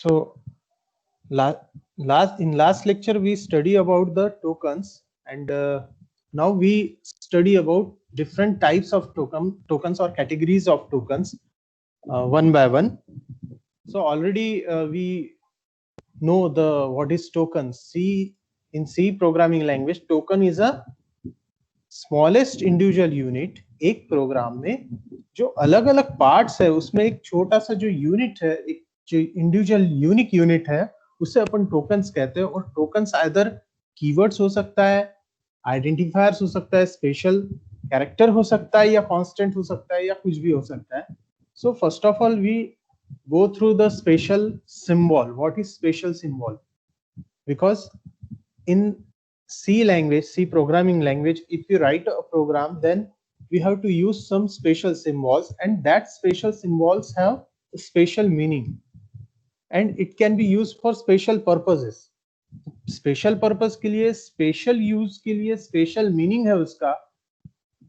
So last lecture we study about the tokens, and now we study about different types of tokens or categories of tokens one by one. So already we know what is tokens. In C programming language, token is a smallest individual unit. एक programme में जो अलग अलग parts है उसमें एक छोटा सा जो यूनिट है, एक जो इंडिविजुअल यूनिक यूनिट है, उसे अपन टोकन्स कहते हैं. और टोकन्स आइदर कीवर्ड्स हो सकता है, आइडेंटिफायर्स हो सकता है, स्पेशल कैरेक्टर हो सकता है, या कांस्टेंट हो सकता है, या कुछ भी हो सकता है. So first of all we go through the spatial symbol. What is spatial symbol? Because in C language, C programming language, if you write a program, then we have to use some spatial symbols, and that spatial symbols have a spatial meaning, and it can be used for special purposes. Special purpose के लिए, special use के लिए special meaning है उसका.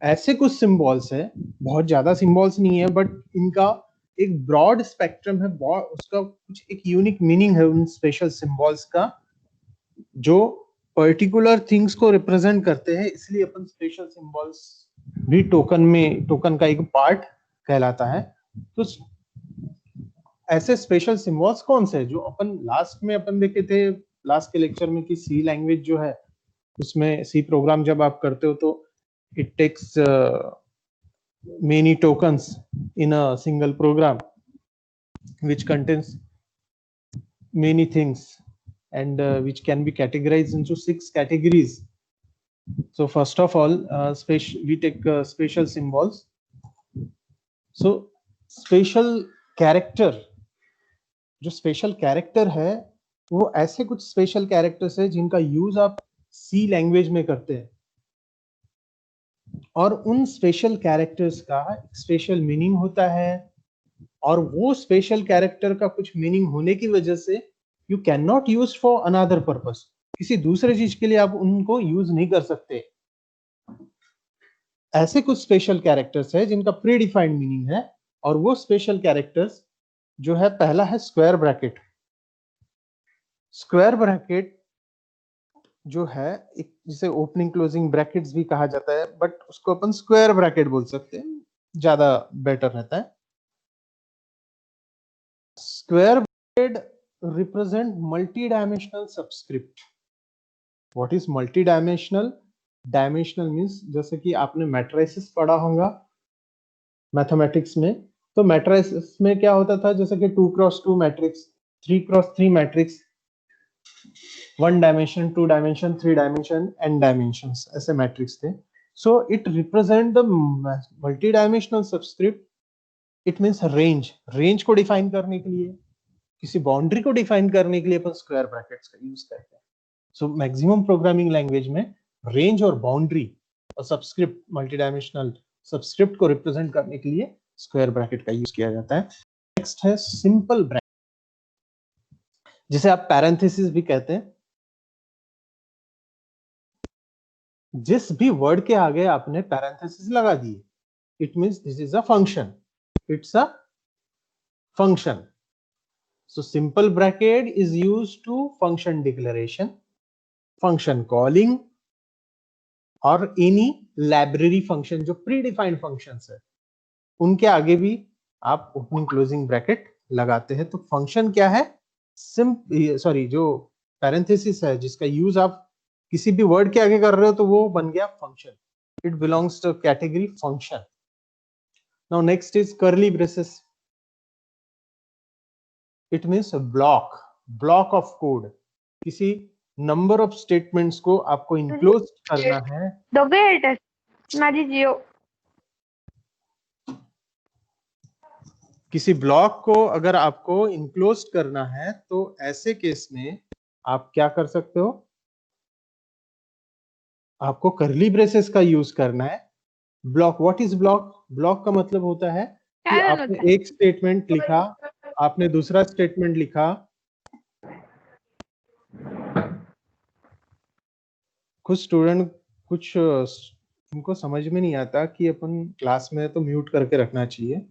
ऐसे कुछ symbols है, बहुत ज्यादा सिंबल्स नहीं है, बट इनका एक ब्रॉड स्पेक्ट्रम है, उसका कुछ एक यूनिक मीनिंग है उन स्पेशल सिंबल्स का, जो पर्टिकुलर थिंग्स को रिप्रेजेंट करते हैं. इसलिए अपन स्पेशल सिंबल्स भी टोकन का एक पार्ट कहलाता है. तो ऐसे स्पेशल सिंबल्स कौन से हैं जो अपन लास्ट में अपन देखे थे, लास्ट के लेक्चर में, कि सी लैंग्वेज जो है उसमें सी प्रोग्राम जब आप करते हो तो it takes many tokens in a single program which contains many things, and which can be categorized into 6 categories. So first of all, we take spatial symbols. So spatial character, जो special character है वो ऐसे कुछ special characters है जिनका use आप सी language में करते हैं, और उन स्पेशल कैरेक्टर्स का स्पेशल मीनिंग होता है. और वो स्पेशल कैरेक्टर का कुछ मीनिंग होने की वजह से you can not use for another purpose. किसी दूसरे चीज के लिए आप उनको यूज नहीं कर सकते. ऐसे कुछ स्पेशल कैरेक्टर्स है जिनका प्री डिफाइंड मीनिंग है, और वो स्पेशल कैरेक्टर्स जो है, पहला है स्क्वायर ब्रैकेट. स्क्वायर ब्रैकेट जो है, एक जिसे ओपनिंग क्लोजिंग ब्रैकेट्स भी कहा जाता है, बट उसको अपन स्क्वायर ब्रैकेट बोल सकते हैं, ज्यादा बेटर रहता है. Square bracket represent multi dimensional subscript. What is multi dimensional? Dimensional means, जैसे कि आपने मैट्रिसेस पढ़ा होगा मैथमेटिक्स में, तो मैट्रिसेस में क्या होता था, जैसे कि 2x2 matrix, 3x3 matrix, 1 dimension, 2 dimension, 3 dimension, n dimensions, ऐसे मैट्रिक्स थे. So it represent the multi dimensional subscript. It means range को डिफाइन करने के लिए, किसी बाउंड्री को डिफाइन करने के लिए अपन स्क्वायर ब्रैकेट्स का यूज करते हैं. सो मैक्सिमम प्रोग्रामिंग लैंग्वेज में रेंज और बाउंड्री और सबस्क्रिप्ट, मल्टी डायमेंशनल सबस्क्रिप्ट को रिप्रेजेंट करने के लिए स्क्वायर ब्रैकेट का यूज किया जाता है. नेक्स्ट है सिंपल ब्रैकेट, जिसे आप पैरेंथेसिस भी कहते हैं. जिस भी वर्ड के आगे आपने पैरेंथेसिस लगा दिए, it means this is a function, it's a function. So simple bracket is used to function declaration, function calling, और any library function जो predefined functions है उनके आगे भी आप ओपनिंग क्लोजिंग ब्रैकेट लगाते हैं. तो फंक्शन क्या है? जो पैरेंथेसिस है जिसका यूज आप किसी भी वर्ड के आगे कर रहे हो तो वो बन गया function. It belongs to category function. Now next is curly braces. It means block of code. किसी नंबर ऑफ स्टेटमेंट्स को आपको इनक्लोज करना है. किसी ब्लॉक को अगर आपको इनक्लोज करना है तो ऐसे केस में आप क्या कर सकते हो? आपको कर्ली ब्रेसेस का यूज करना है. Block, what is block? Block का मतलब होता है कि आपने एक स्टेटमेंट लिखा, आपने दूसरा स्टेटमेंट लिखा. कुछ स्टूडेंट उनको समझ में नहीं आता कि अपन क्लास में तो म्यूट करके रखना चाहिए.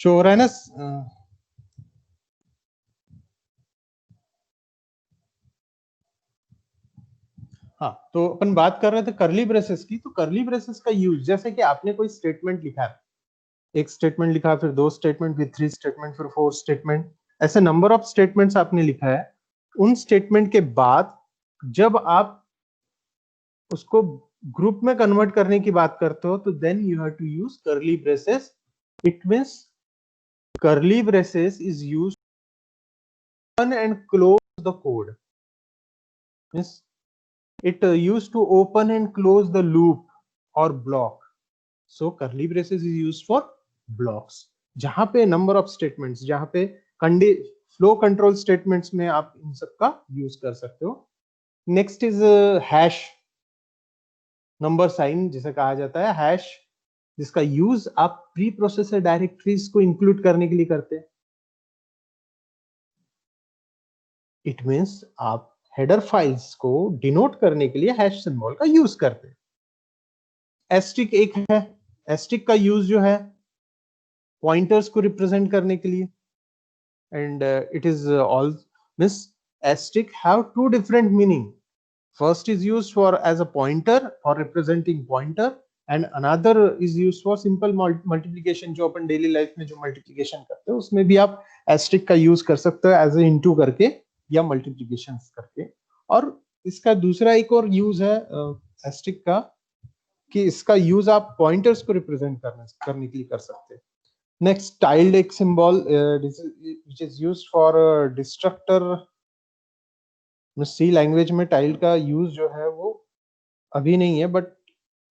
शो हो रहा है ना? हाँ, तो अपन बात कर रहे थे करली ब्रेसेस की। तो करली ब्रेसेस का यूज, जैसे कि आपने कोई स्टेटमेंट लिखा है, एक स्टेटमेंट लिखा, फिर 2 स्टेटमेंट, फिर 3 स्टेटमेंट, फिर 4 स्टेटमेंट, ऐसे नंबर ऑफ स्टेटमेंट्स आपने लिखा है। उन स्टेटमेंट के बाद जब आप उसको ग्रुप में कन्वर्ट करने की बात करते हो, तो then you have to use curly braces. It means curly braces is used open and close the code. Means it used to open and close the loop or block. So curly braces is used for blocks. जहां पे number of statements, जहां पे flow control statements में आप इन सब का use कर सकते हो। Next is hash number sign, जिसे कहा जाता है हैश, जिसका यूज आप प्री प्रोसेसर डायरेक्टरीज को इंक्लूड करने के लिए करते हैं। इट मींस आप हेडर फाइल्स को डिनोट करने के लिए हैश सिंबल का यूज करते हैं। एस्ट्रिक एक है, एस्ट्रिक का यूज जो है पॉइंटर्स को रिप्रेजेंट करने के लिए, and it is all means asterisk have two different meaning. First is used for as a pointer or representing pointer, and another is used for simple multiplication, जो अपन daily life में जो multiplication करते हैं उसमें भी आप asterisk का use कर सकते हो एज ए इनटू करके या मल्टीप्लिकेशन करके। और इसका दूसरा एक और यूज है asterisk का, कि इसका यूज आप पॉइंटर्स को रिप्रेजेंट करने के लिए कर सकते हैं। नेक्स्ट टाइल्ड एक symbol which is used for destructor. C language में टाइल्ड का यूज जो है वो अभी नहीं है, बट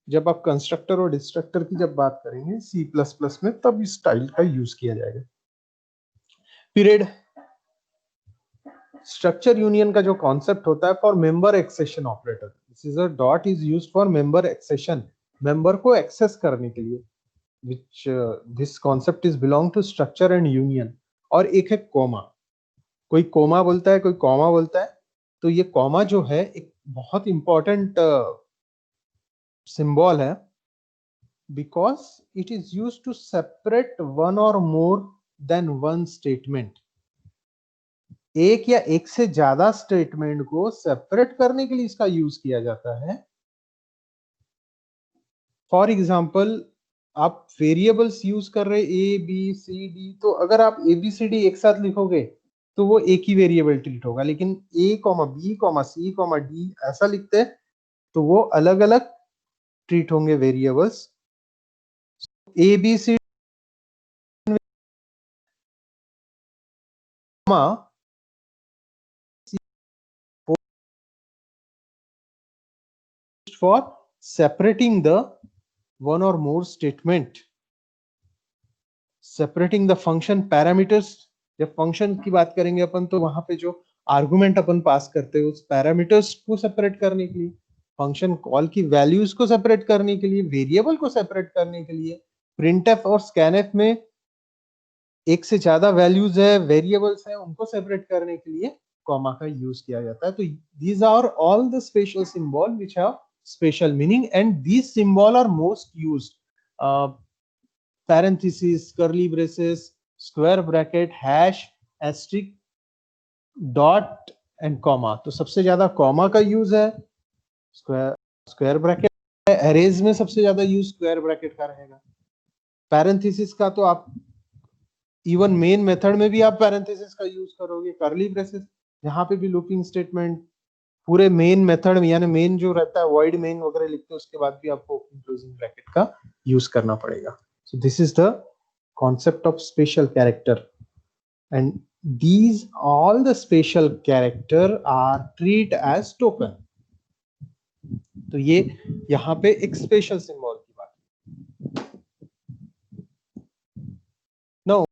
जब आप कंस्ट्रक्टर और डिस्ट्रक्टर की जब बात करेंगे सी प्लस प्लस में, तब इस टाइल्ड का यूज किया जाएगा। पीरियड स्ट्रक्चर यूनियन का जो कॉन्सेप्ट होता है for member accession operator, this is a dot is used for member accession, member को एक्सेस करने के लिए, which this concept is belong to structure and union। और एक है कोमा, कोई कोमा बोलता है, कोई कॉमा बोलता है। तो ये कॉमा जो है एक बहुत इंपॉर्टेंट सिंबल है, because it is used to separate one और मोर देन वन स्टेटमेंट। एक या एक से ज्यादा स्टेटमेंट को सेपरेट करने के लिए इसका यूज किया जाता है। फॉर एग्जाम्पल, आप वेरिएबल्स यूज कर रहे ए बी सी डी, तो अगर आप ए बी सी डी एक साथ लिखोगे तो वो एक ही वेरिएबल ट्रीट होगा, लेकिन A comma B comma C comma D ऐसा लिखते हैं तो वो अलग अलग ट्रीट होंगे variables. A B C for separating the one और more statement, separating the function parameters. जब फंक्शन की बात करेंगे अपन, तो वहां पे जो आर्गुमेंट अपन पास करते हैं उस पैरामीटर्स को सेपरेट करने के लिए, फंक्शन कॉल की वैल्यूज को सेपरेट करने के लिए, वेरिएबल को सेपरेट करने के लिए। प्रिंटफ और स्कैनफ में एक से ज्यादा वैल्यूज है, वेरिएबल्स है, उनको सेपरेट करने के लिए कॉमा का यूज किया जाता है। तो these are all the special symbol which have special meaning, and these symbol are most used. parentheses, curly braces, square bracket, hash, asterisk, dot and comma. तो सबसे ज्यादा कॉमा का यूज है, स्क्वायर ब्रैकेट एरेज में सबसे ज्यादा use square bracket का रहेगा। पैरेंथेसिस का तो आप इवन मेन मेथड में भी आप पैरेंथेसिस का यूज करोगे। कर्ली ब्रेसेस, यहाँ पे भी लूपिंग स्टेटमेंट, पूरे मेन मेथड यानी मेन जो रहता है वॉइड मेन वगैरह लिखते हैं, उसके बाद भी आपको ओपनिंग क्लोजिंग ब्रैकेट का यूज करना पड़ेगा। So this is the concept of special character, and these all the special character are treated as token। तो ये यहाँ पे एक स्पेशल सिंबल की बात। नाउ